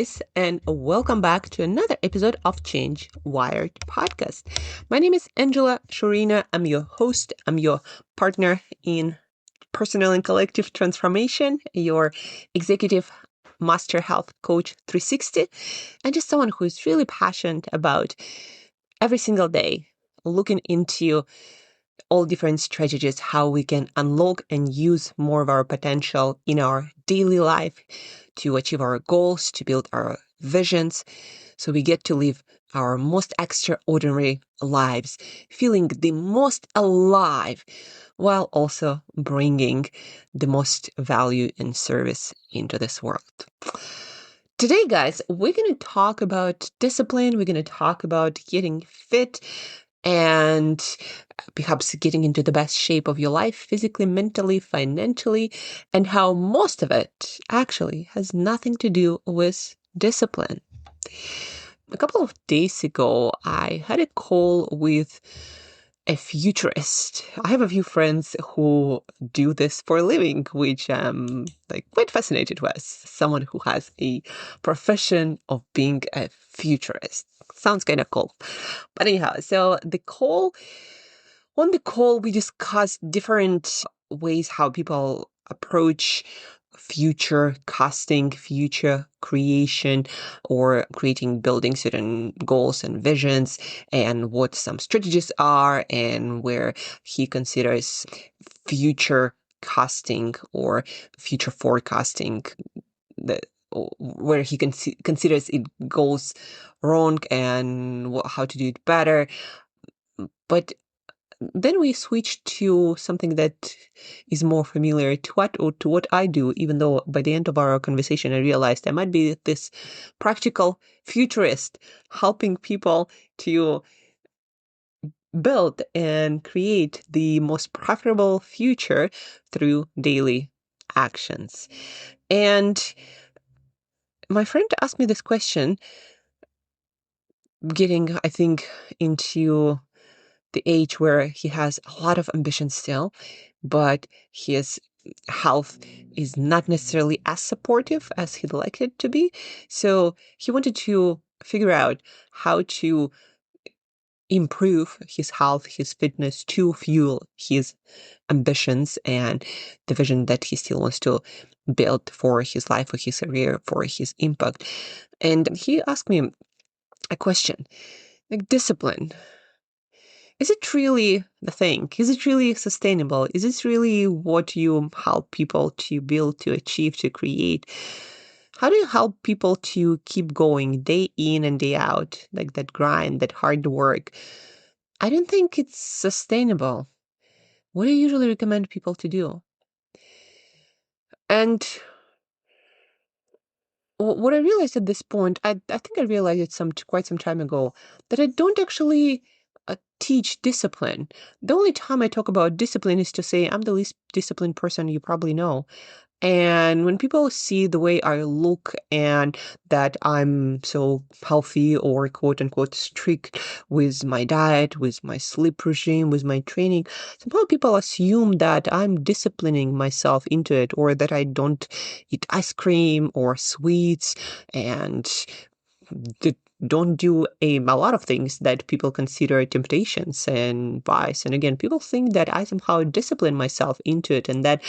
guys, and welcome back to another episode of Change Wired podcast. My name is Angela Shurina. I'm your host. I'm your partner in personal and collective transformation, your executive master health coach 360, and just someone who is really passionate about every single day looking into all different strategies, how we can unlock and use more of our potential in our daily life to achieve our goals, to build our visions, so we get to live our most extraordinary lives, feeling the most alive, while also bringing the most value and service into this world. Today, guys, we're going to talk about discipline. We're going to talk about getting fit and perhaps getting into the best shape of your life, physically, mentally, financially, and how most of it actually has nothing to do with discipline. A couple of days ago, I had a call with a futurist. I have a few friends who do this for a living, which I'm quite fascinated with. Someone who has a profession of being a futurist. Sounds kind of cool. But anyhow, so on the call, we discussed different ways how people approach future casting, future creation, or building certain goals and visions, and what some strategies are, and where he considers future casting or future forecasting where he considers it goes wrong and how to do it better. But then we switched to something that is more familiar to what I do, even though by the end of our conversation, I realized I might be this practical futurist helping people to build and create the most preferable future through daily actions. And my friend asked me this question, getting, I think, into the age where he has a lot of ambition still, but his health is not necessarily as supportive as he'd like it to be. So he wanted to figure out how to improve his health, his fitness, to fuel his ambitions and the vision that he still wants to build for his life, for his career, for his impact. And he asked me a question, like discipline. Is it really the thing? Is it really sustainable? Is it really what you help people to build, to achieve, to create? How do you help people to keep going day in and day out, like that grind, that hard work? I don't think it's sustainable. What do you usually recommend people to do? And what I realized at this point, I think I realized it quite some time ago, that I don't actually teach discipline. The only time I talk about discipline is to say I'm the least disciplined person you probably know. And when people see the way I look and that I'm so healthy or quote unquote strict with my diet, with my sleep regime, with my training, somehow people assume that I'm disciplining myself into it, or that I don't eat ice cream or sweets and don't do a lot of things that people consider temptations and vice. And again, people think that I somehow discipline myself into it, and that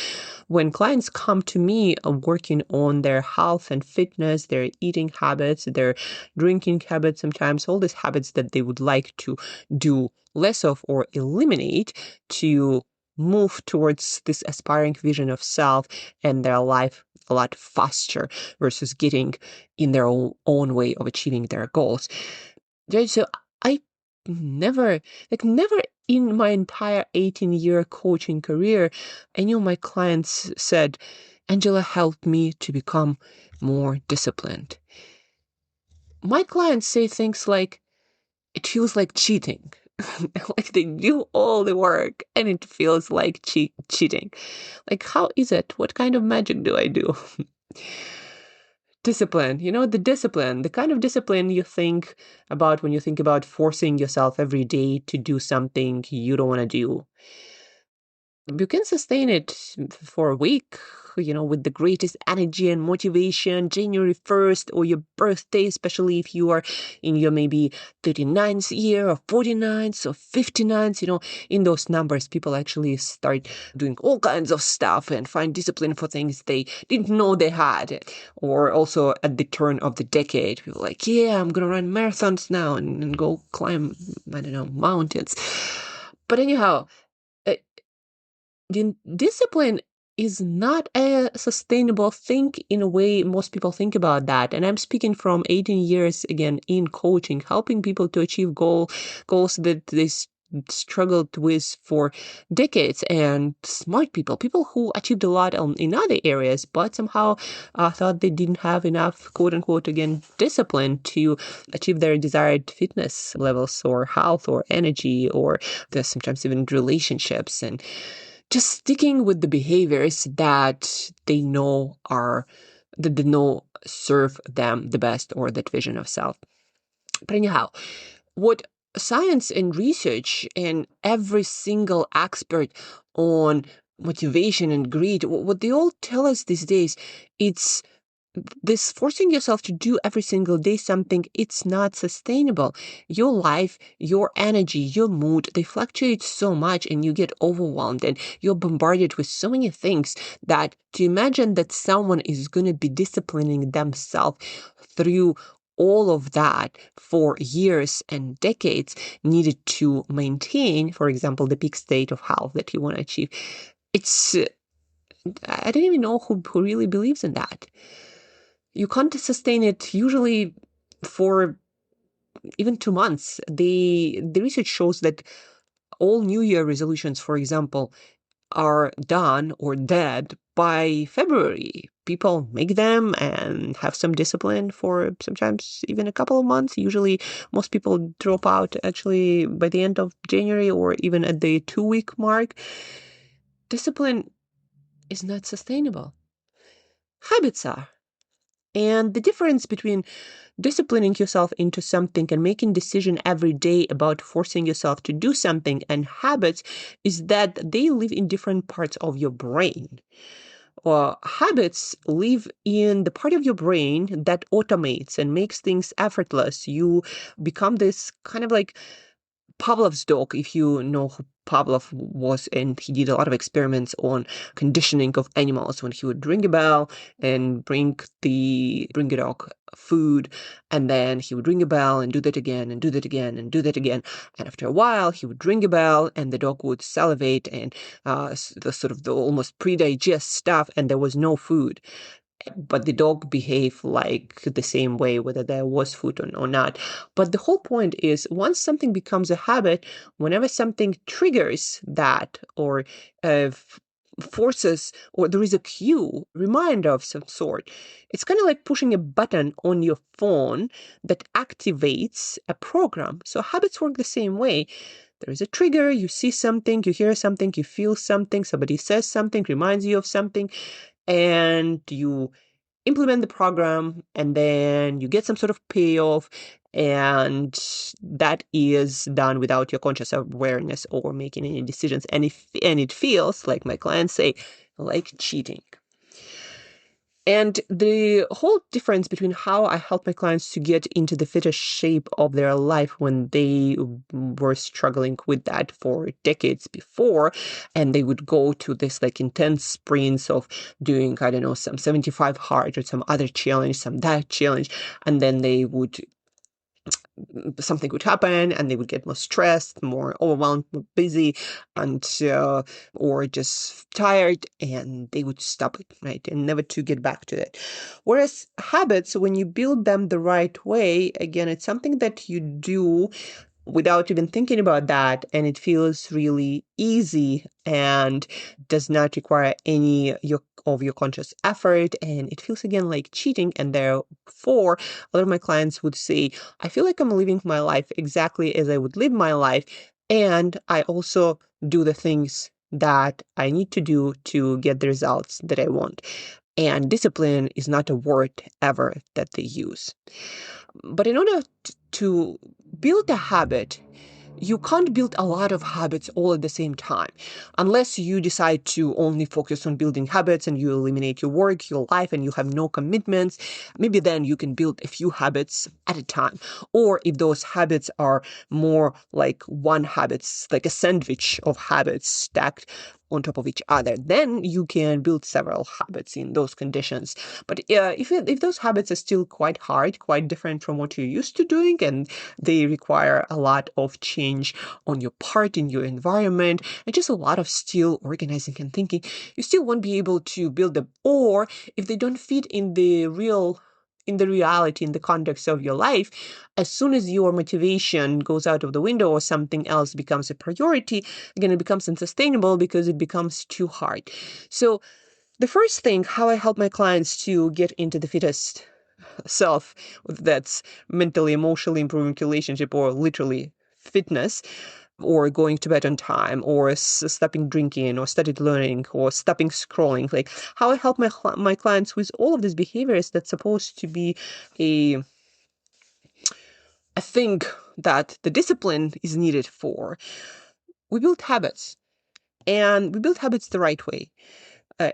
when clients come to me working on their health and fitness, their eating habits, their drinking habits, sometimes all these habits that they would like to do less of or eliminate to move towards this aspiring vision of self and their life a lot faster versus getting in their own way of achieving their goals. So I never in my entire 18-year coaching career, any of my clients said, Angela helped me to become more disciplined. My clients say things like, it feels like cheating. Like they do all the work and it feels like cheating. Like, how is it? What kind of magic do I do? Discipline, the kind of discipline you think about when you think about forcing yourself every day to do something you don't want to do. You can sustain it for a week, with the greatest energy and motivation, January 1st or your birthday, especially if you are in your maybe 39th year or 49th or 59th, in those numbers, people actually start doing all kinds of stuff and find discipline for things they didn't know they had. Or also at the turn of the decade, people are like, yeah, I'm going to run marathons now and go climb, I don't know, mountains. But anyhow, discipline is not a sustainable thing in a way most people think about that. And I'm speaking from 18 years again in coaching, helping people to achieve goals that they struggled with for decades, and smart people who achieved a lot in other areas, but somehow thought they didn't have enough, quote unquote, again, discipline to achieve their desired fitness levels or health or energy or sometimes even relationships, and just sticking with the behaviors that they know serve them the best, or that vision of self. But anyhow, what science and research and every single expert on motivation and greed, what they all tell us these days, it's this forcing yourself to do every single day something, it's not sustainable. Your life, your energy, your mood, they fluctuate so much, and you get overwhelmed and you're bombarded with so many things that to imagine that someone is going to be disciplining themselves through all of that for years and decades needed to maintain, for example, the peak state of health that you want to achieve. I don't even know who really believes in that. You can't sustain it usually for even 2 months. The research shows that all New Year resolutions, for example, are done or dead by February. People make them and have some discipline for sometimes even a couple of months. Usually most people drop out actually by the end of January or even at the 2-week mark. Discipline is not sustainable. Habits are. And the difference between disciplining yourself into something and making decision every day about forcing yourself to do something and habits is that they live in different parts of your brain. Habits live in the part of your brain that automates and makes things effortless. You become this kind of like Pavlov's dog, if you know who Pavlov was, and he did a lot of experiments on conditioning of animals. When he would ring a bell and bring a dog food, and then he would ring a bell and do that again and do that again and do that again. And after a while, he would ring a bell and the dog would salivate and the almost pre-digest stuff, and there was no food. But the dog behaved like the same way, whether there was food or not. But the whole point is, once something becomes a habit, whenever something triggers that or forces, or there is a cue, reminder of some sort, it's kind of like pushing a button on your phone that activates a program. So habits work the same way. There is a trigger, you see something, you hear something, you feel something, somebody says something, reminds you of something, and you implement the program, and then you get some sort of payoff, and that is done without your conscious awareness or making any decisions. And it feels, like my clients say, like cheating. And the whole difference between how I help my clients to get into the fittest shape of their life when they were struggling with that for decades before, and they would go to this like intense sprints of doing, I don't know, some 75 hard or some other challenge, some that challenge, and then something would happen and they would get more stressed, more overwhelmed, more busy, and or just tired, and they would stop it, right? And never to get back to it. Whereas habits, when you build them the right way, again, it's something that you do without even thinking about that, and it feels really easy and does not require any of your conscious effort, and it feels again like cheating. And therefore a lot of my clients would say, I feel like I'm living my life exactly as I would live my life, and I also do the things that I need to do to get the results that I want. And discipline is not a word ever that they use. But in order to build a habit, you can't build a lot of habits all at the same time. Unless you decide to only focus on building habits and you eliminate your work, your life, and you have no commitments, maybe then you can build a few habits at a time. Or if those habits are more like one habits, like a sandwich of habits stacked on top of each other, then you can build several habits in those conditions. But if those habits are still quite hard, quite different from what you're used to doing, and they require a lot of change on your part in your environment, and just a lot of still organizing and thinking, you still won't be able to build them. Or if they don't fit in the reality, in the context of your life, as soon as your motivation goes out of the window or something else becomes a priority, again, it becomes unsustainable because it becomes too hard. So the first thing, how I help my clients to get into the fittest self, that's mentally, emotionally improving relationship, or literally fitness, or going to bed on time, or stopping drinking, or started learning, or stopping scrolling. Like how I help my clients with all of these behaviors that's supposed to be a thing that the discipline is needed for. We build habits, and we build habits the right way.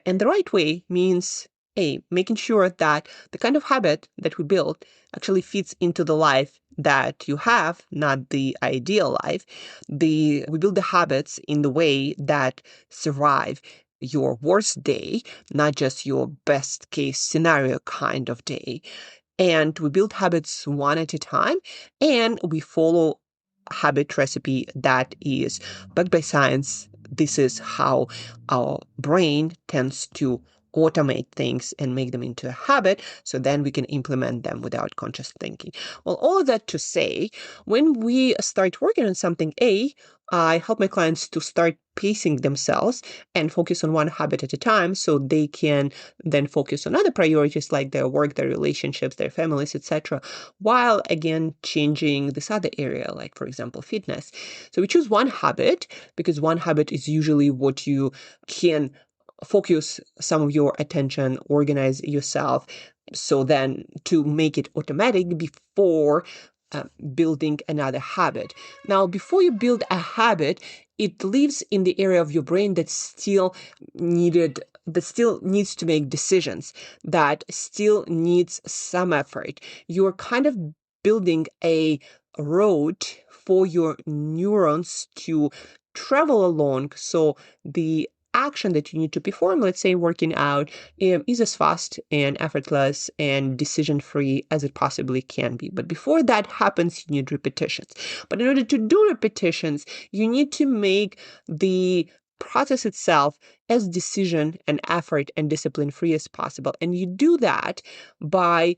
And the right way means making sure that the kind of habit that we build actually fits into the life that you have, not the ideal life. We build the habits in the way that survive your worst day, not just your best case scenario kind of day. And we build habits one at a time, and we follow a habit recipe that is backed by science. This is how our brain tends to automate things and make them into a habit, so then we can implement them without conscious thinking. Well, all of that to say, when we start working on something, I help my clients to start pacing themselves and focus on one habit at a time, so they can then focus on other priorities like their work, their relationships, their families, etc., while again changing this other area, like, for example, fitness. So we choose one habit because one habit is usually what you can focus some of your attention, organize yourself, so then to make it automatic before building another habit. Now, before you build a habit, it lives in the area of your brain that still needs to make decisions, that still needs some effort. You're kind of building a road for your neurons to travel along, so the action that you need to perform, let's say working out, is as fast and effortless and decision-free as it possibly can be. But before that happens, you need repetitions. But in order to do repetitions, you need to make the process itself as decision and effort and discipline-free as possible. And you do that by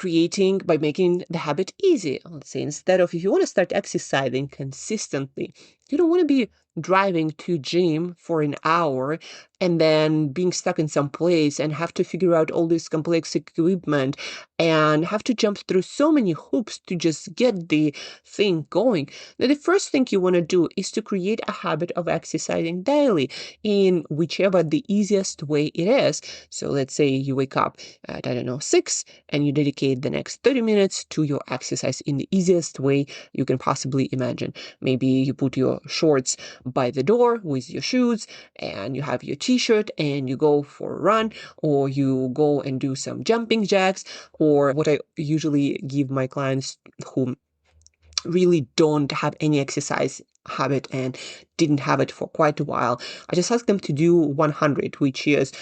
making the habit easy. Let's say instead of, if you want to start exercising consistently, you don't want to be driving to gym for an hour and then being stuck in some place and have to figure out all this complex equipment and have to jump through so many hoops to just get the thing going. Now, the first thing you want to do is to create a habit of exercising daily in whichever the easiest way it is. So let's say you wake up at, 6, and you dedicate the next 30 minutes to your exercise in the easiest way you can possibly imagine. Maybe you put your shorts by the door with your shoes, and you have your t-shirt, and you go for a run, or you go and do some jumping jacks, or what I usually give my clients who really don't have any exercise habit and didn't have it for quite a while, I just ask them to do 100, which is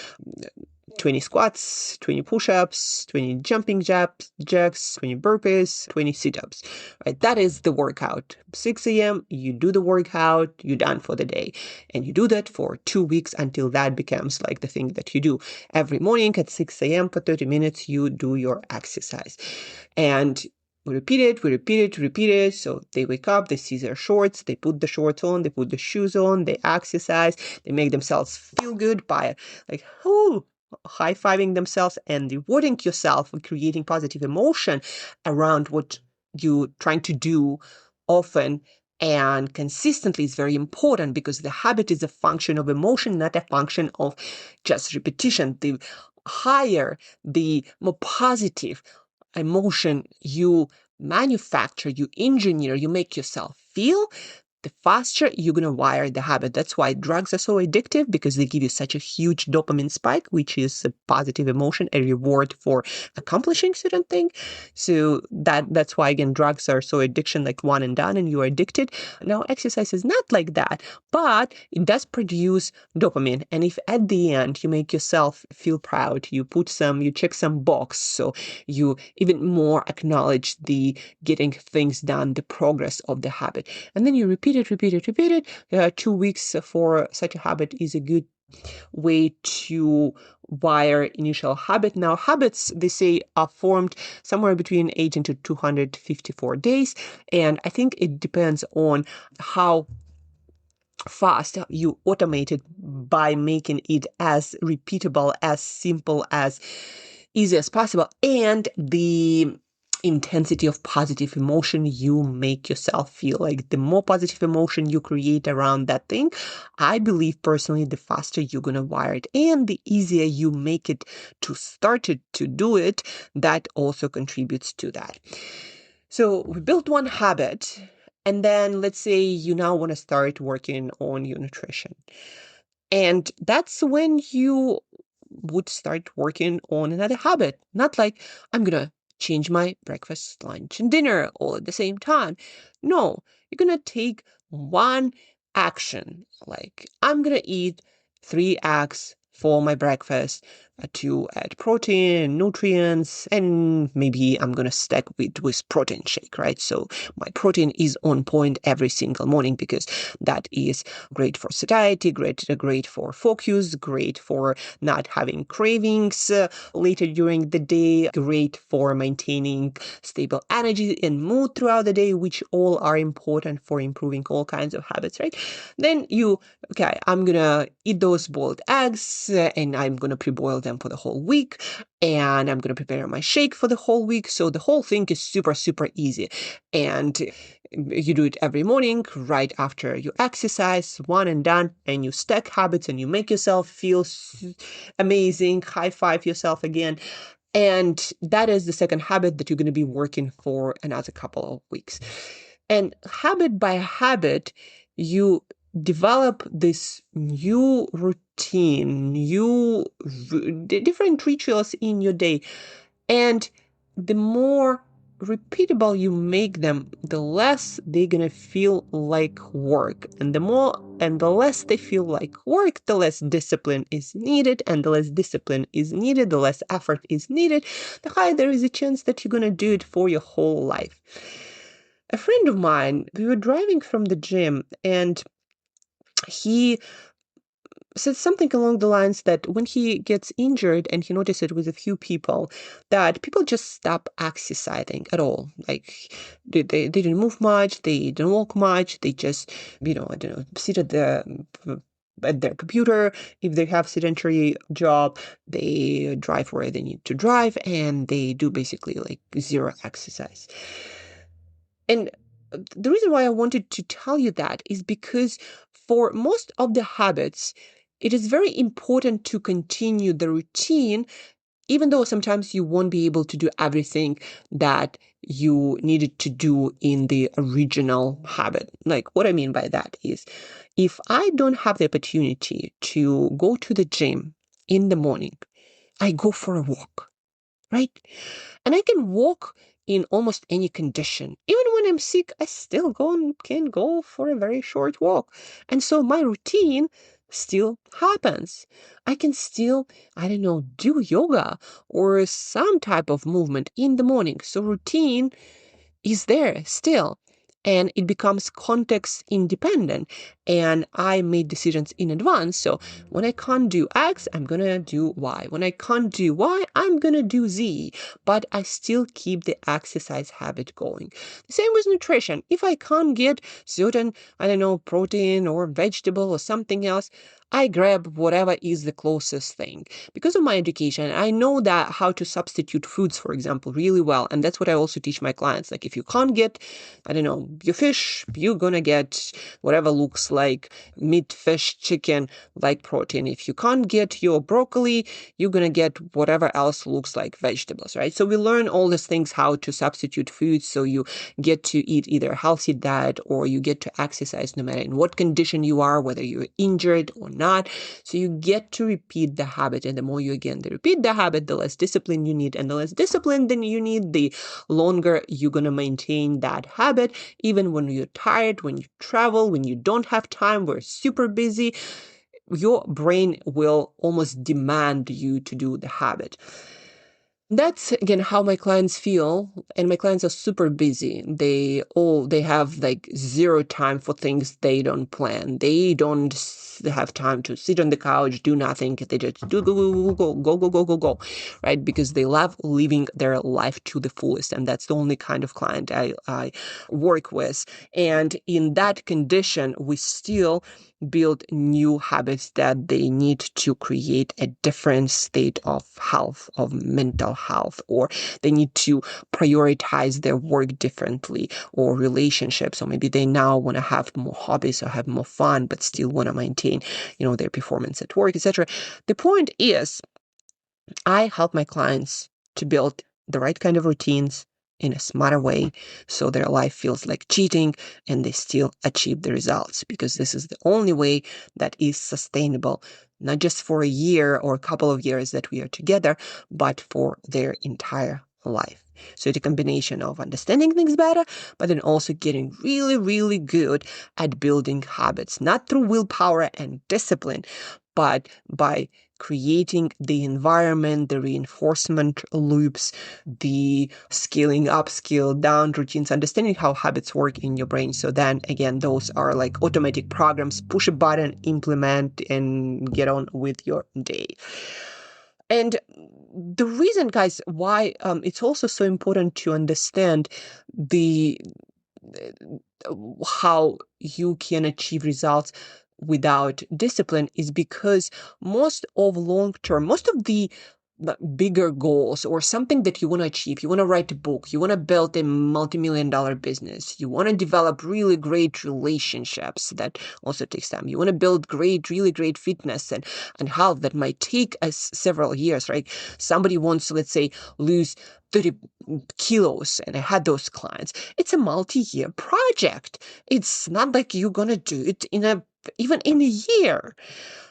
20 squats, 20 push-ups, 20 jumping jacks, 20 burpees, 20 sit-ups. Right? That is the workout. 6 a.m., you do the workout, you're done for the day. And you do that for 2 weeks until that becomes like the thing that you do. Every morning at 6 a.m. for 30 minutes, you do your exercise. And we repeat it. So they wake up, they see their shorts, they put the shorts on, they put the shoes on, they exercise, they make themselves feel good by high-fiving themselves and rewarding yourself and creating positive emotion around what you're trying to do often and consistently is very important, because the habit is a function of emotion, not a function of just repetition. The higher, the more positive emotion you manufacture, you engineer, you make yourself feel, the faster you're going to wire the habit. That's why drugs are so addictive, because they give you such a huge dopamine spike, which is a positive emotion, a reward for accomplishing certain thing. So that's why, again, drugs are so addiction, like one and done, and you're addicted. Now, exercise is not like that, but it does produce dopamine. And if at the end you make yourself feel proud, you check some box, so you even more acknowledge the getting things done, the progress of the habit. And then you repeat it. 2 weeks for such a habit is a good way to wire initial habit. Now, habits, they say, are formed somewhere between 18 to 254 days. And I think it depends on how fast you automate it by making it as repeatable, as simple, as easy as possible, and the intensity of positive emotion you make yourself feel. Like, the more positive emotion you create around that thing, I believe personally, the faster you're going to wire it, and the easier you make it to start it, to do it, that also contributes to that. So we built one habit, and then let's say you now want to start working on your nutrition. And that's when you would start working on another habit. Not like, I'm going to change my breakfast, lunch, and dinner all at the same time. No, you're going to take one action. Like, I'm going to eat 3 eggs for my breakfast to add protein, nutrients, and maybe I'm going to stack with protein shake, right? So my protein is on point every single morning, because that is great for satiety, great for focus, great for not having cravings later during the day, great for maintaining stable energy and mood throughout the day, which all are important for improving all kinds of habits, right? Then I'm going to eat those boiled eggs and I'm going to pre-boil them for the whole week. And I'm going to prepare my shake for the whole week. So the whole thing is super, super easy. And you do it every morning right after you exercise, one and done, and you stack habits and you make yourself feel amazing, high five yourself again. And that is the second habit that you're going to be working for another couple of weeks. And habit by habit, you develop this new routine, different rituals in your day. And the more repeatable you make them, the less they're going to feel like work. And the less they feel like work, the less discipline is needed. And the less discipline is needed, the less effort is needed, the higher there is a chance that you're going to do it for your whole life. A friend of mine, we were driving from the gym, and he said something along the lines that when he gets injured, and he noticed it with a few people, that people just stop exercising at all. Like, they didn't move much, they didn't walk much, they just, sit at their computer. If they have sedentary job, they drive where they need to drive, and they do basically like zero exercise. And the reason why I wanted to tell you that is because for most of the habits, it is very important to continue the routine, even though sometimes you won't be able to do everything that you needed to do in the original habit. Like, what I mean by that is, if I don't have the opportunity to go to the gym in the morning, I go for a walk, right? And I can walk in almost any condition. Even when I'm sick, I still can go for a very short walk. And so my routine still happens. I can still, do yoga or some type of movement in the morning. So routine is there still. And it becomes context independent. And I made decisions in advance. So when I can't do X, I'm going to do Y. When I can't do Y, I'm going to do Z. But I still keep the exercise habit going. The same with nutrition. If I can't get certain, protein or vegetable or something else, I grab whatever is the closest thing. Because of my education, I know that how to substitute foods, for example, really well. And that's what I also teach my clients. Like, if you can't get, your fish, you're going to get whatever looks like meat, fish, chicken, like protein. If you can't get your broccoli, you're going to get whatever else looks like vegetables, right? So we learn all these things, how to substitute food, so you get to eat either a healthy diet or you get to exercise no matter in what condition you are, whether you're injured or not. So you get to repeat the habit, and the more you again repeat the habit, the less discipline you need, and the less discipline then you need, the longer you're going to maintain that habit, even when you're tired, when you travel, when you don't have time, we're super busy. Your brain will almost demand you to do the habit. That's again how my clients feel, and my clients are super busy. They have like zero time for things they don't plan. They don't have time to sit on the couch, do nothing. They just do go, right? Because they love living their life to the fullest, and that's the only kind of client I work with. And in that condition, we still build new habits that they need to create a different state of health, of mental health, or they need to prioritize their work differently, or relationships, or maybe they now want to have more hobbies or have more fun, but still want to maintain, their performance at work, etc. The point is, I help my clients to build the right kind of routines in a smarter way, so their life feels like cheating and they still achieve the results, because this is the only way that is sustainable, not just for a year or a couple of years that we are together, but for their entire life. So it's a combination of understanding things better, but then also getting really, really good at building habits, not through willpower and discipline, but by creating the environment, the reinforcement loops, the scaling up, scale down routines, understanding how habits work in your brain. So then again, those are like automatic programs, push a button, implement, and get on with your day. And the reason, guys, why it's also so important to understand the how you can achieve results without discipline is because most of the bigger goals, or something that you want to achieve, you want to write a book, you want to build a multi-million-dollar business, you want to develop really great relationships, that also takes time, you want to build really great fitness and health, that might take us several years, right? Somebody wants, let's say, lose 30 kilos, and I had those clients. It's a multi-year project. It's not like you're gonna do it even in a year,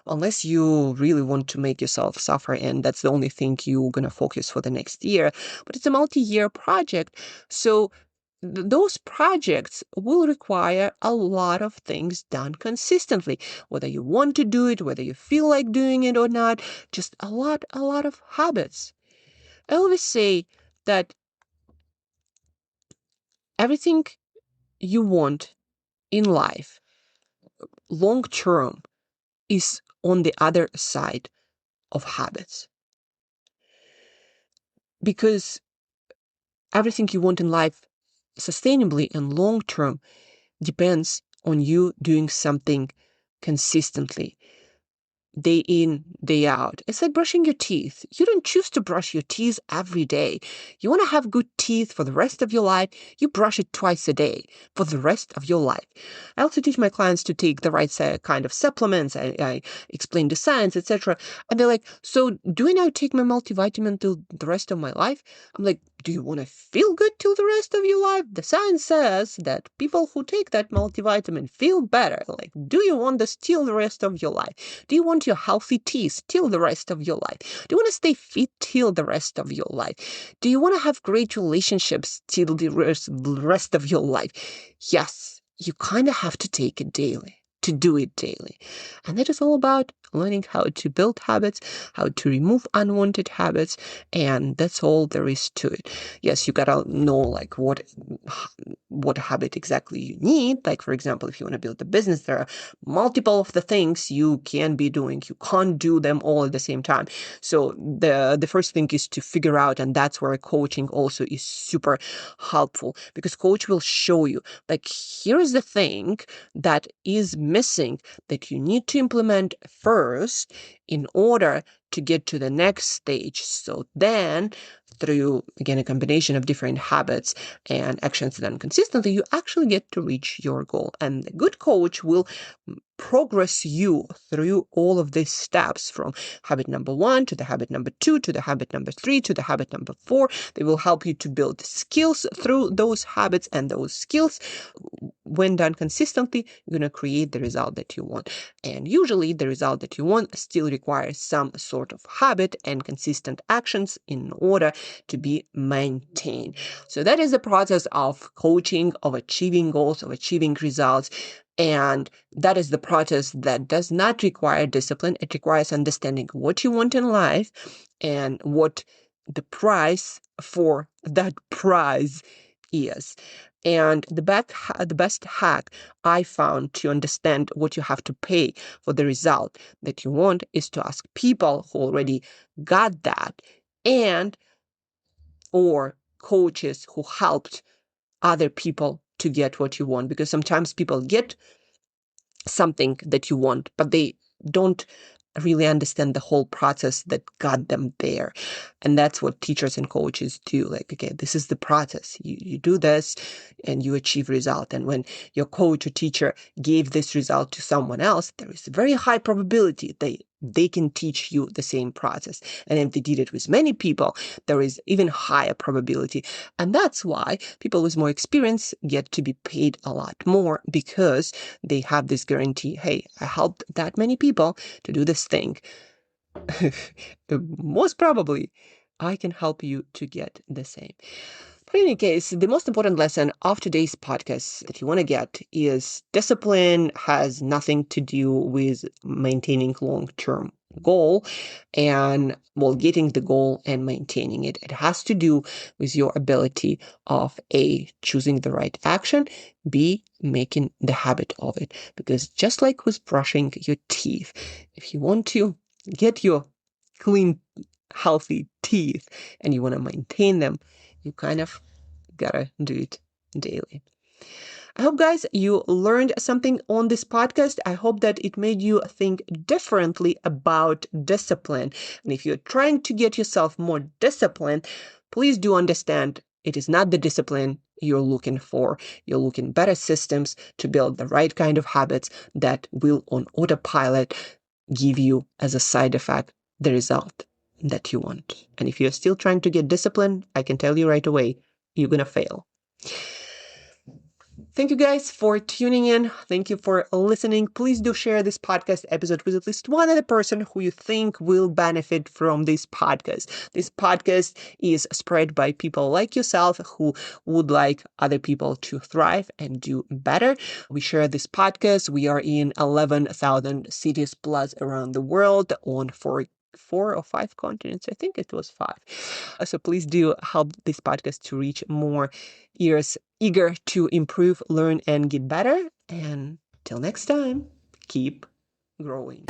unless you really want to make yourself suffer, and that's the only thing you're gonna focus for the next year. But it's a multi-year project, so those projects will require a lot of things done consistently, whether you want to do it, whether you feel like doing it or not, just a lot of habits. I always say that everything you want in life, long term, is on the other side of habits. Because everything you want in life, sustainably and long term, depends on you doing something consistently, day in, day out. It's like brushing your teeth. You don't choose to brush your teeth every day. You want to have good teeth for the rest of your life, you brush it twice a day for the rest of your life. I also teach my clients to take the right kind of supplements. I explain the science, etc. And they're like, so do I now take my multivitamin till the rest of my life? I'm like, do you want to feel good till the rest of your life? The science says that people who take that multivitamin feel better. Like, do you want this till the rest of your life? Do you want your healthy teeth till the rest of your life? Do you want to stay fit till the rest of your life? Do you want to have great relationships till the rest of your life? Yes, you kind of have to take it daily, to do it daily. And that is all about learning how to build habits, how to remove unwanted habits, and that's all there is to it. Yes, you gotta know like what habit exactly you need. Like, for example, if you want to build a business, there are multiple of the things you can be doing. You can't do them all at the same time. So the first thing is to figure out, and that's where coaching also is super helpful, because coach will show you, like, here is the thing that is missing that you need to implement first in order to get to the next stage. So then through, again, a combination of different habits and actions done consistently, you actually get to reach your goal. And a good coach will progress you through all of these steps, from habit number 1 to the habit number 2 to the habit number 3 to the habit number 4. They will help you to build skills through those habits, and those skills, when done consistently, you're going to create the result that you want. And usually the result that you want still requires some sort of habit and consistent actions in order to be maintained. So that is the process of coaching, of achieving goals, of achieving results. And that is the process that does not require discipline. It requires understanding what you want in life and what the price for that prize is. And the best hack I found to understand what you have to pay for the result that you want is to ask people who already got that, and or coaches who helped other people to get what you want. Because sometimes people get something that you want, but they don't really understand the whole process that got them there. And that's what teachers and coaches do. Like, okay, this is the process. You do this and you achieve result. And when your coach or teacher gave this result to someone else, there is a very high probability they can teach you the same process. And if they did it with many people, there is even higher probability. And that's why people with more experience get to be paid a lot more, because they have this guarantee, hey, I helped that many people to do this thing. Most probably, I can help you to get the same. But in any case, the most important lesson of today's podcast that you want to get is discipline has nothing to do with maintaining long-term goal and, well, getting the goal and maintaining it. It has to do with your ability of A, choosing the right action, B, making the habit of it. Because just like with brushing your teeth, if you want to get your clean, healthy teeth and you want to maintain them, you kind of gotta do it daily. I hope, guys, you learned something on this podcast. I hope that it made you think differently about discipline. And if you're trying to get yourself more disciplined, please do understand it is not the discipline you're looking for. You're looking better systems to build the right kind of habits that will, on autopilot, give you as a side effect the result that you want. And if you're still trying to get disciplined, I can tell you right away, you're going to fail. Thank you guys for tuning in. Thank you for listening. Please do share this podcast episode with at least one other person who you think will benefit from this podcast. This podcast is spread by people like yourself who would like other people to thrive and do better. We share this podcast. We are in 11,000 cities plus around the world on 4 or 5 continents. I think it was 5. So please do help this podcast to reach more ears eager to improve, learn, and get better. And till next time, keep growing.